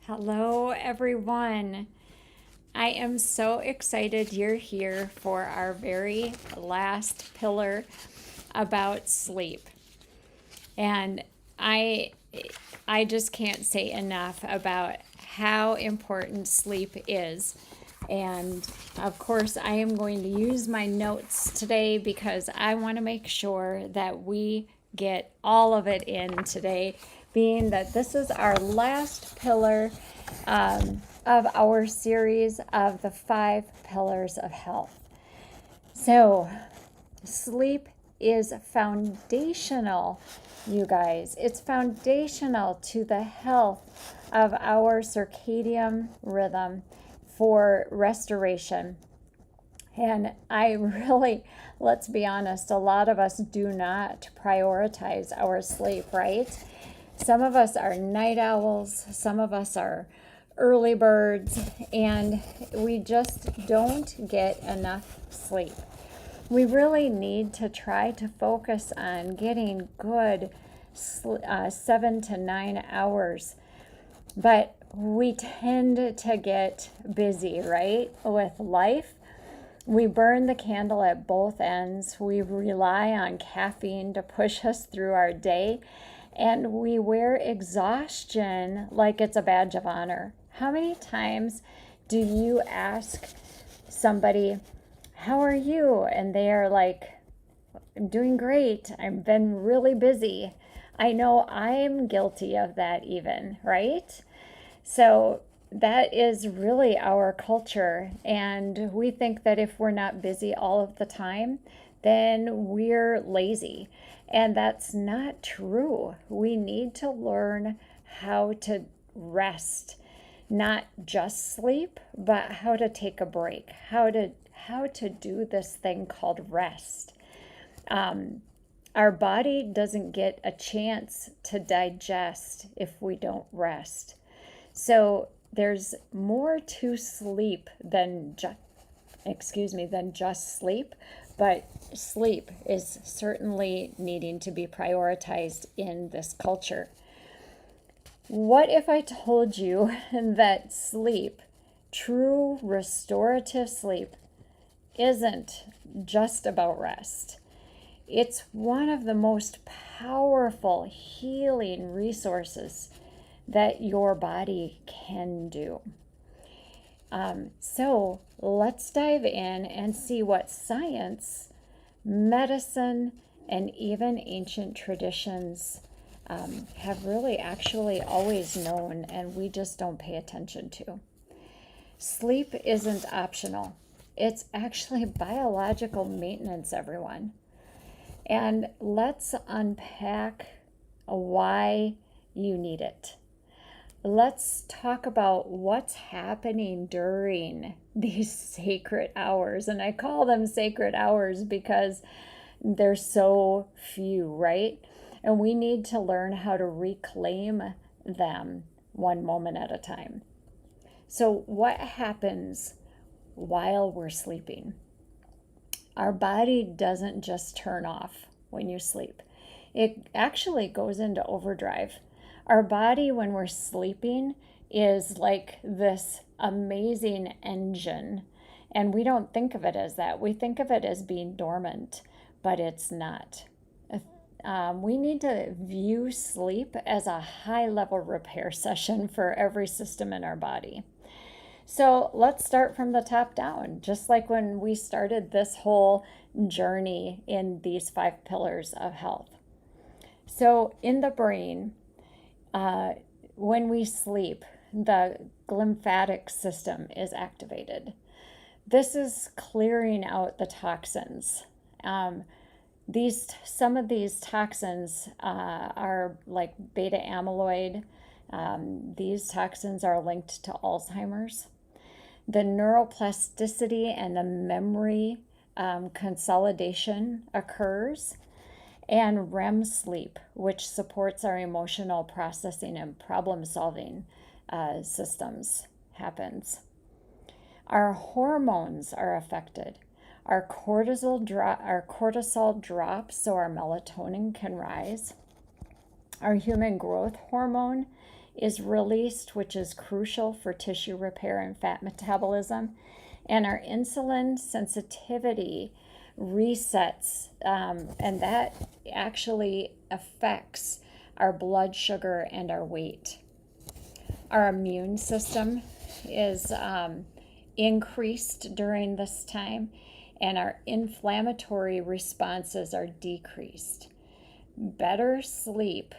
Hello, everyone. I am so excited you're here for our very last pillar about sleep. And I I just can't say enough about how important sleep is. And of course, I am going to use my notes today because I want to make sure that we get all of it in today, being that this is our last pillar of our series of the 5 pillars of health. So, sleep is foundational, you guys. It's foundational to the health of our circadian rhythm for restoration. And I really, let's be honest, a lot of us do not prioritize our sleep, right? Some of us are night owls, some of us are early birds, and we just don't get enough sleep. We really need to try to focus on getting good 7 to 9 hours. But we tend to get busy, right, with life. We burn the candle at both ends. We rely on caffeine to push us through our day. And we wear exhaustion like it's a badge of honor. How many times do you ask somebody, how are you? And they are like, I'm doing great. I've been really busy. I know I'm guilty of that even, right? So that is really our culture. And we think that if we're not busy all of the time, then we're lazy. And that's not true. We need to learn how to rest, not just sleep, but how to take a break, how to do this thing called rest. Our body doesn't get a chance to digest if we don't rest. So there's more to sleep than just sleep, but sleep is certainly needing to be prioritized in this culture. What if I told you that sleep, true restorative sleep, isn't just about rest? It's one of the most powerful healing resources that your body can do. So let's dive in and see what science, medicine, and even ancient traditions have really actually always known, and we just don't pay attention to. Sleep isn't optional. It's actually biological maintenance, everyone. And let's unpack why you need it. Let's talk about what's happening during these sacred hours. And I call them sacred hours because they're so few, right? And we need to learn how to reclaim them one moment at a time. So, what happens while we're sleeping? Our body doesn't just turn off when you sleep, it actually goes into overdrive. Our body, when we're sleeping, is like this amazing engine. And we don't think of it as that. We think of it as being dormant, but it's not. We need to view sleep as a high-level repair session for every system in our body. So let's start from the top down, just like when we started this whole journey in these 5 pillars of health. So in the brain, when we sleep, the lymphatic system is activated. This is clearing out the toxins. Some of these toxins are like beta amyloid. These toxins are linked to Alzheimer's. The neuroplasticity and the memory consolidation occurs, and REM sleep, which supports our emotional processing and problem solving systems, happens. Our hormones are affected. Our cortisol drops so our melatonin can rise. Our human growth hormone is released, which is crucial for tissue repair and fat metabolism. And our insulin sensitivity resets, and that actually affects our blood sugar and our weight. Our immune system is increased during this time, and our inflammatory responses are decreased. Better sleep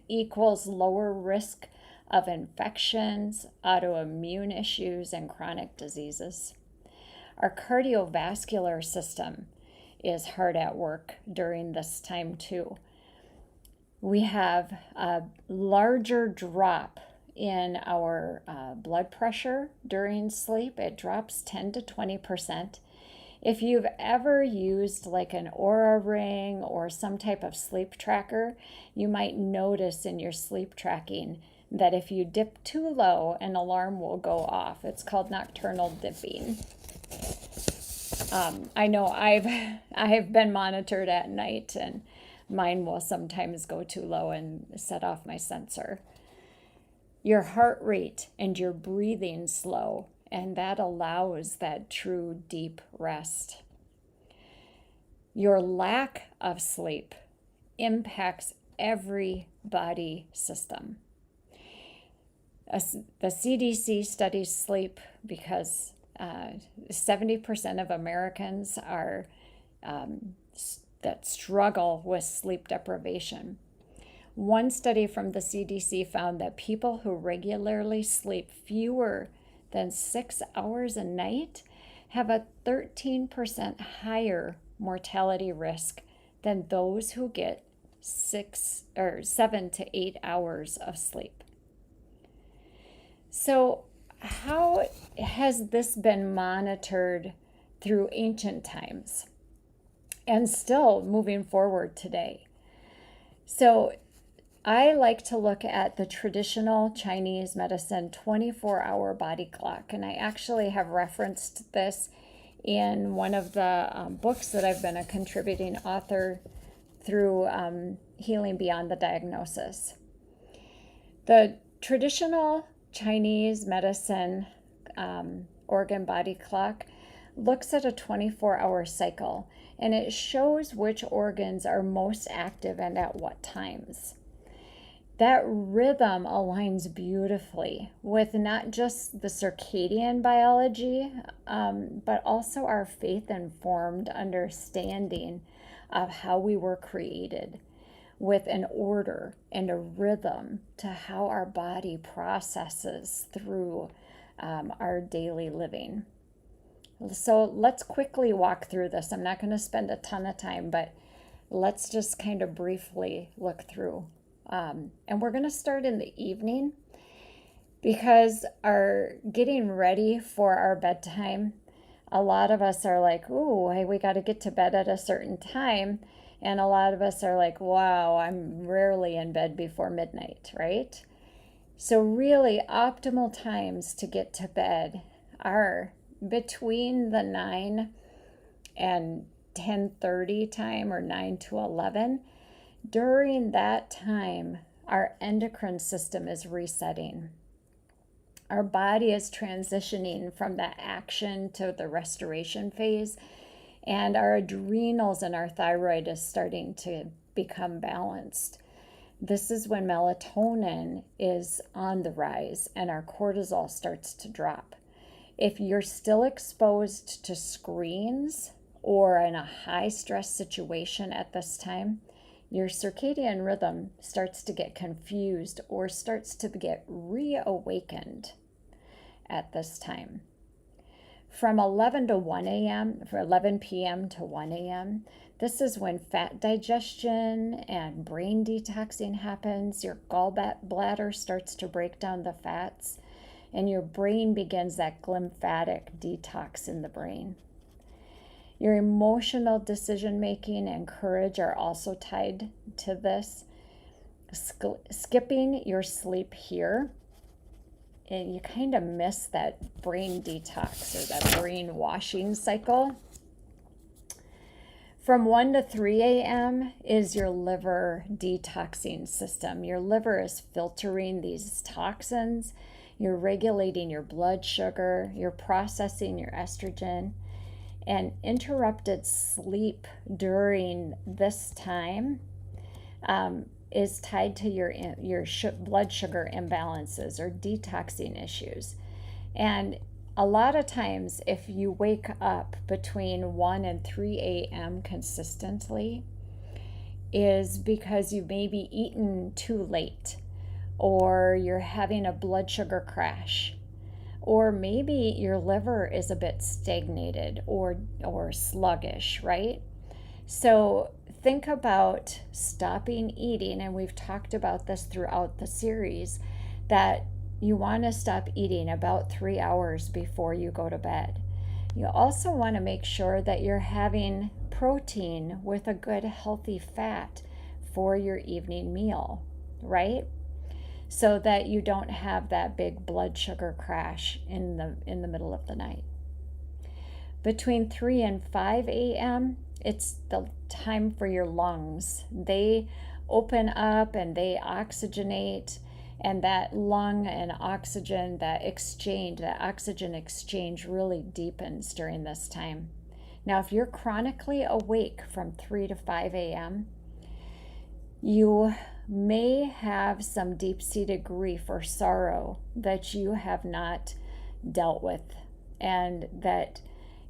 equals lower risk of infections, autoimmune issues, and chronic diseases. Our cardiovascular system is hard at work during this time too. We have a larger drop in our blood pressure during sleep. It drops 10 to 20%. If you've ever used like an Oura ring or some type of sleep tracker, you might notice in your sleep tracking that if you dip too low, an alarm will go off. It's called nocturnal dipping. I know I've been monitored at night, and mine will sometimes go too low and set off my sensor. Your heart rate and your breathing slow, and that allows that true deep rest. Your lack of sleep impacts every body system. The CDC studies sleep because 70% of Americans are that struggle with sleep deprivation. One study from the CDC found that people who regularly sleep fewer than 6 hours a night have a 13% higher mortality risk than those who get 7 to 8 hours of sleep. So, how has this been monitored through ancient times and still moving forward today? So, I like to look at the traditional Chinese medicine 24-hour body clock, and I actually have referenced this in one of the books that I've been a contributing author through Healing Beyond the Diagnosis. The traditional Chinese medicine organ body clock looks at a 24-hour cycle, and it shows which organs are most active and at what times. That rhythm aligns beautifully with not just the circadian biology, but also our faith-informed understanding of how we were created, with an order and a rhythm to how our body processes through our daily living. So let's quickly walk through this. I'm not going to spend a ton of time, but let's just kind of briefly look through. And we're going to start in the evening, because our getting ready for our bedtime, a lot of us are like, ooh, hey, we got to get to bed at a certain time. And a lot of us are like, wow, I'm rarely in bed before midnight, right? So really optimal times to get to bed are between the 9 and 10:30 time, or 9 to 11. During that time, our endocrine system is resetting. Our body is transitioning from the action to the restoration phase, and our adrenals and our thyroid is starting to become balanced. This is when melatonin is on the rise and our cortisol starts to drop. If you're still exposed to screens or in a high stress situation at this time, your circadian rhythm starts to get confused or starts to get reawakened at this time. From 11 to 1 a.m., for 11 p.m. to 1 a.m., this is when fat digestion and brain detoxing happens. Your gallbladder starts to break down the fats, and your brain begins that lymphatic detox in the brain. Your emotional decision making and courage are also tied to this. Skipping your sleep here, and you kind of miss that brain detox or that brain washing cycle. From 1 to 3 a.m. is your liver detoxing system. Your liver is filtering these toxins. You're regulating your blood sugar. You're processing your estrogen. And interrupted sleep during this time is tied to your blood sugar imbalances or detoxing issues. And a lot of times, if you wake up between 1 and 3 a.m. consistently, is because you may be eaten too late, or you're having a blood sugar crash, or maybe your liver is a bit stagnated or sluggish, right? So think about stopping eating, and we've talked about this throughout the series, that you want to stop eating about 3 hours before you go to bed. You also want to make sure that you're having protein with a good healthy fat for your evening meal, right? So that you don't have that big blood sugar crash in the middle of the night. Between 3 and 5 a.m., it's the time for your lungs. They open up and they oxygenate, and that lung and oxygen, that oxygen exchange really deepens during this time. Now, if you're chronically awake from 3 to 5 a.m., you may have some deep-seated grief or sorrow that you have not dealt with, and that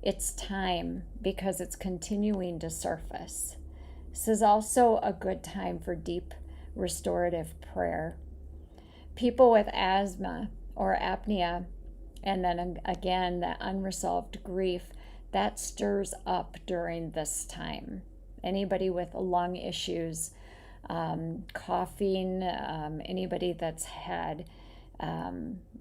it's time because it's continuing to surface. This is also a good time for deep restorative prayer. People with asthma or apnea, and then again, that unresolved grief, that stirs up during this time. Anybody with lung issues, coughing, anybody that's had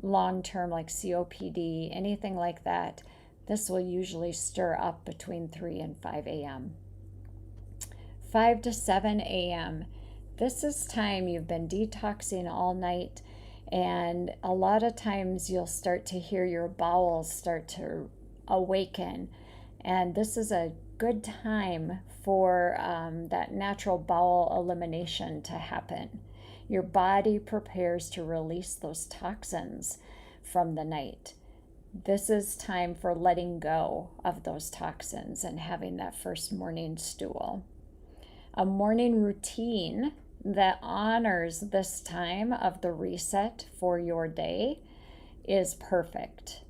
long-term like COPD, anything like that, this will usually stir up between 3 and 5 a.m. 5 to 7 a.m. This is time you've been detoxing all night, and a lot of times you'll start to hear your bowels start to awaken, and this is a good time for that natural bowel elimination to happen. Your body prepares to release those toxins from the night. This is time for letting go of those toxins and having that first morning stool. A morning routine that honors this time of the reset for your day is perfect.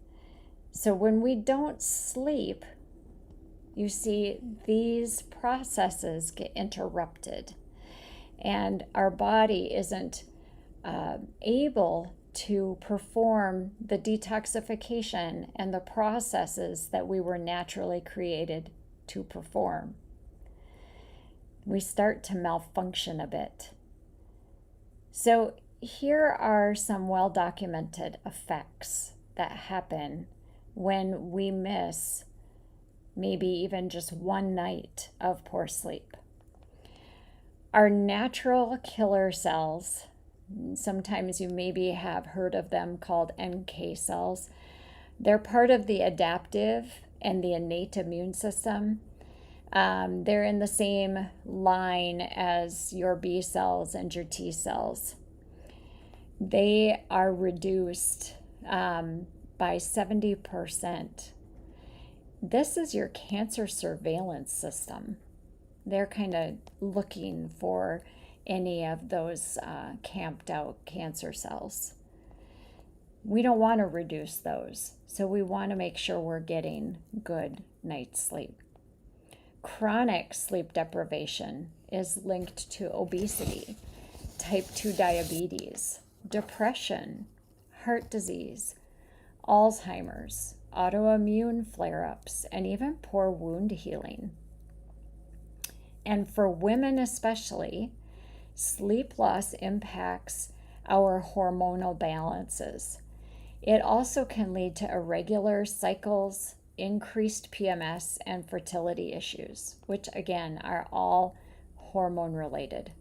So when we don't sleep, you see, these processes get interrupted, and our body isn't able to perform the detoxification and the processes that we were naturally created to perform. We start to malfunction a bit. So here are some well-documented effects that happen when we miss maybe even just one night of poor sleep. Our natural killer cells, sometimes you maybe have heard of them called NK cells, they're part of the adaptive and the innate immune system. They're in the same line as your B cells and your T cells. They are reduced by 70%. This is your cancer surveillance system. They're kind of looking for any of those camped out cancer cells. We don't want to reduce those, so we want to make sure we're getting good night's sleep. Chronic sleep deprivation is linked to obesity, type 2 diabetes, depression, heart disease, Alzheimer's, autoimmune flare-ups, and even poor wound healing. And for women especially, sleep loss impacts our hormonal balances. It also can lead to irregular cycles, increased PMS, and fertility issues, which again are all hormone related.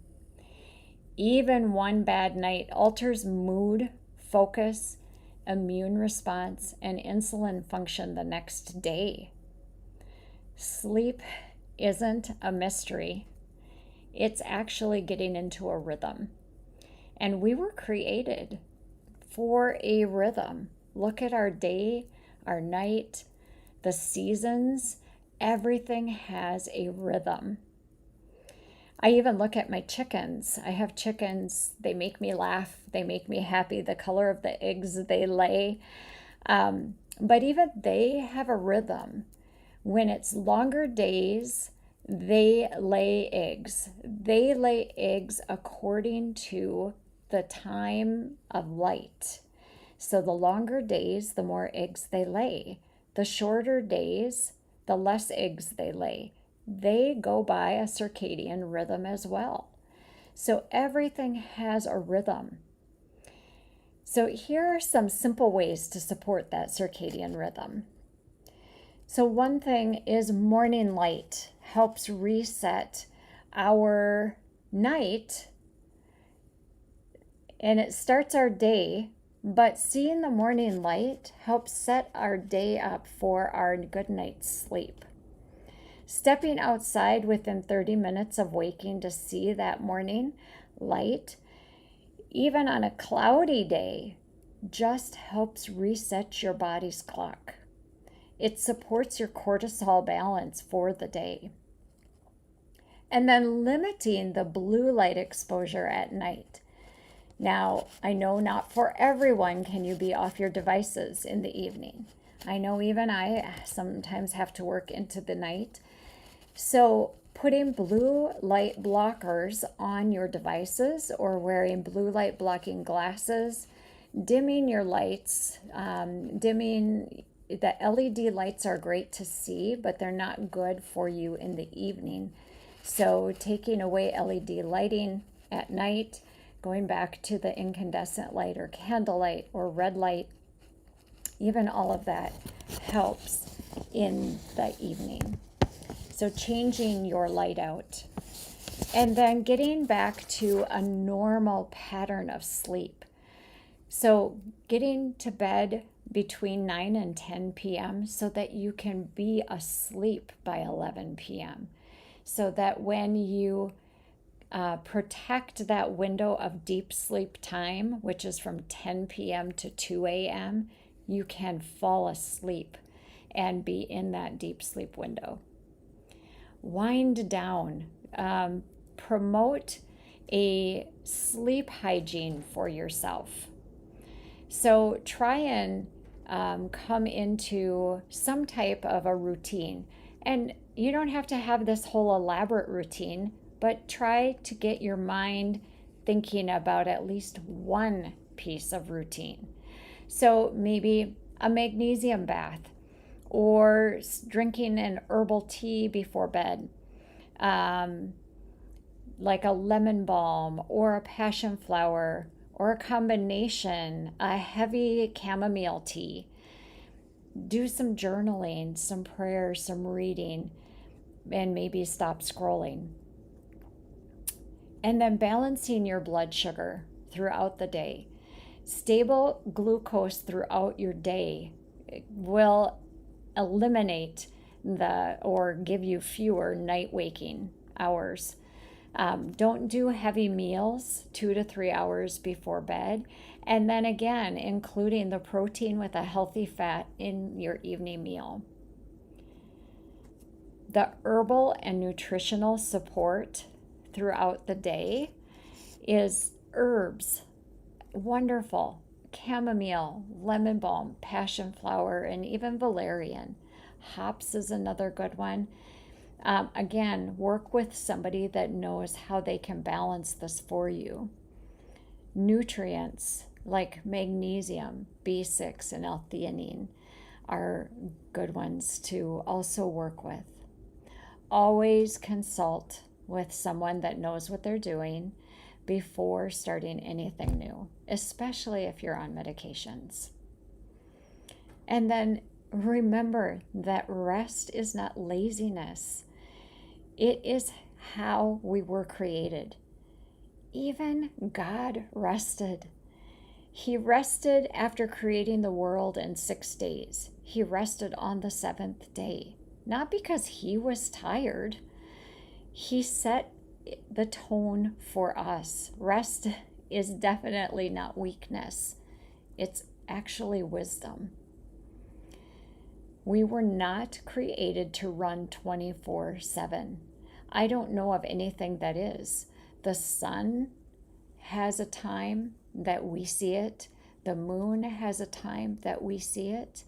Even one bad night alters mood, focus, immune response, and insulin function the next day. Sleep isn't a mystery. It's actually getting into a rhythm. And we were created for a rhythm. Look at our day, our night, the seasons. Everything has a rhythm. I even look at my chickens. I have chickens. They make me laugh. They make me happy. The color of the eggs they lay. But even they have a rhythm. When it's longer days, they lay eggs. They lay eggs according to the time of light. So the longer days, the more eggs they lay. The shorter days, the less eggs they lay. They go by a circadian rhythm as well. So everything has a rhythm. So here are some simple ways to support that circadian rhythm. So one thing is morning light helps reset our night, and it starts our day, but seeing the morning light helps set our day up for our good night's sleep. Stepping outside within 30 minutes of waking to see that morning light, even on a cloudy day, just helps reset your body's clock. It supports your cortisol balance for the day. And then limiting the blue light exposure at night. Now, I know not for everyone can you be off your devices in the evening. I know even I sometimes have to work into the night. So putting blue light blockers on your devices or wearing blue light blocking glasses, dimming your lights, the LED lights are great to see, but they're not good for you in the evening. So taking away LED lighting at night, going back to the incandescent light or candlelight or red light, even all of that helps in the evening. So changing your light out. And then getting back to a normal pattern of sleep. So getting to bed between 9 and 10 p.m. so that you can be asleep by 11 p.m. So that when you protect that window of deep sleep time, which is from 10 p.m. to 2 a.m., you can fall asleep and be in that deep sleep window. Wind down. Promote a sleep hygiene for yourself. So try and come into some type of a routine. And you don't have to have this whole elaborate routine, but try to get your mind thinking about at least one piece of routine. So maybe a magnesium bath or drinking an herbal tea before bed, like a lemon balm or a passion flower or a combination, a heavy chamomile tea. Do some journaling, some prayers, some reading, and maybe stop scrolling. And then balancing your blood sugar throughout the day. Stable glucose throughout your day will eliminate or give you fewer night waking hours. Don't do heavy meals 2 to 3 hours before bed. And then again, including the protein with a healthy fat in your evening meal. The herbal and nutritional support throughout the day is herbs. Wonderful. Chamomile, lemon balm, passion flower, and even valerian. Hops is another good one. Again, work with somebody that knows how they can balance this for you. Nutrients like magnesium, B6, and L-theanine are good ones to also work with. Always consult with someone that knows what they're doing before starting anything new, especially if you're on medications. And then remember that rest is not laziness. It is how we were created. Even God rested. He rested after creating the world in 6 days. He rested on the seventh day, not because he was tired, He set the tone for us. Rest is definitely not weakness, it's actually wisdom. We were not created to run 24/7. I don't know of anything that is. The sun has a time that we see it, the moon has a time that we see it,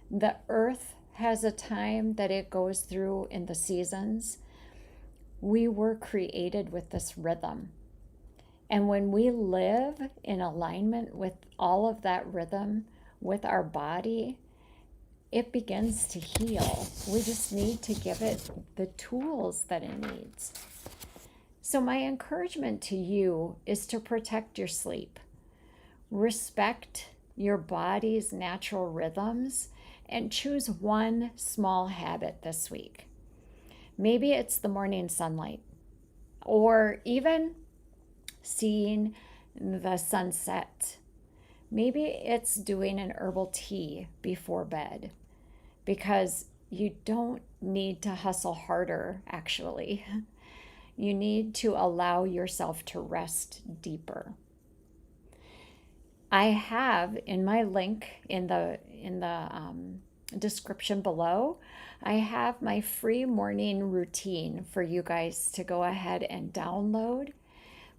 the earth has a time that it goes through in the seasons. We were created with this rhythm. And when we live in alignment with all of that rhythm, with our body, it begins to heal. We just need to give it the tools that it needs. So, my encouragement to you is to protect your sleep, respect your body's natural rhythms, and choose one small habit this week. Maybe it's the morning sunlight, or even seeing the sunset. Maybe it's doing an herbal tea before bed, because you don't need to hustle harder, actually. You need to allow yourself to rest deeper. I have in my link in the description below, I have my free morning routine for you guys to go ahead and download.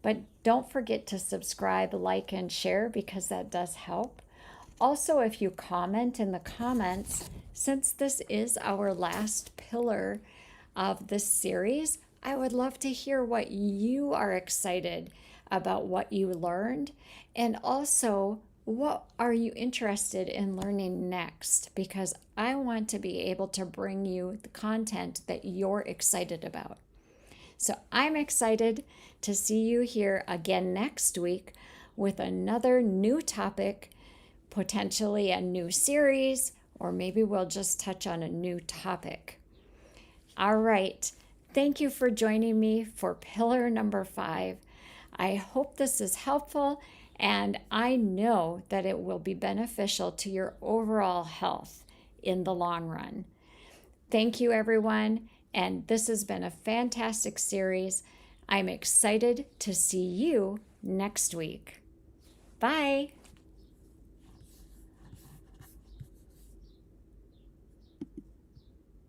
But don't forget to subscribe, like, and share, because that does help. Also, if you comment in the comments, since this is our last pillar of this series, I would love to hear what you are excited about, what you learned, and also what are you interested in learning next, because I want to be able to bring you the content that you're excited about. So I'm excited to see you here again next week with another new topic, potentially a new series, or maybe we'll just touch on a new topic. All right. Thank you for joining me for pillar number 5. I hope this is helpful, and I know that it will be beneficial to your overall health in the long run. Thank you, everyone. And this has been a fantastic series. I'm excited to see you next week. Bye.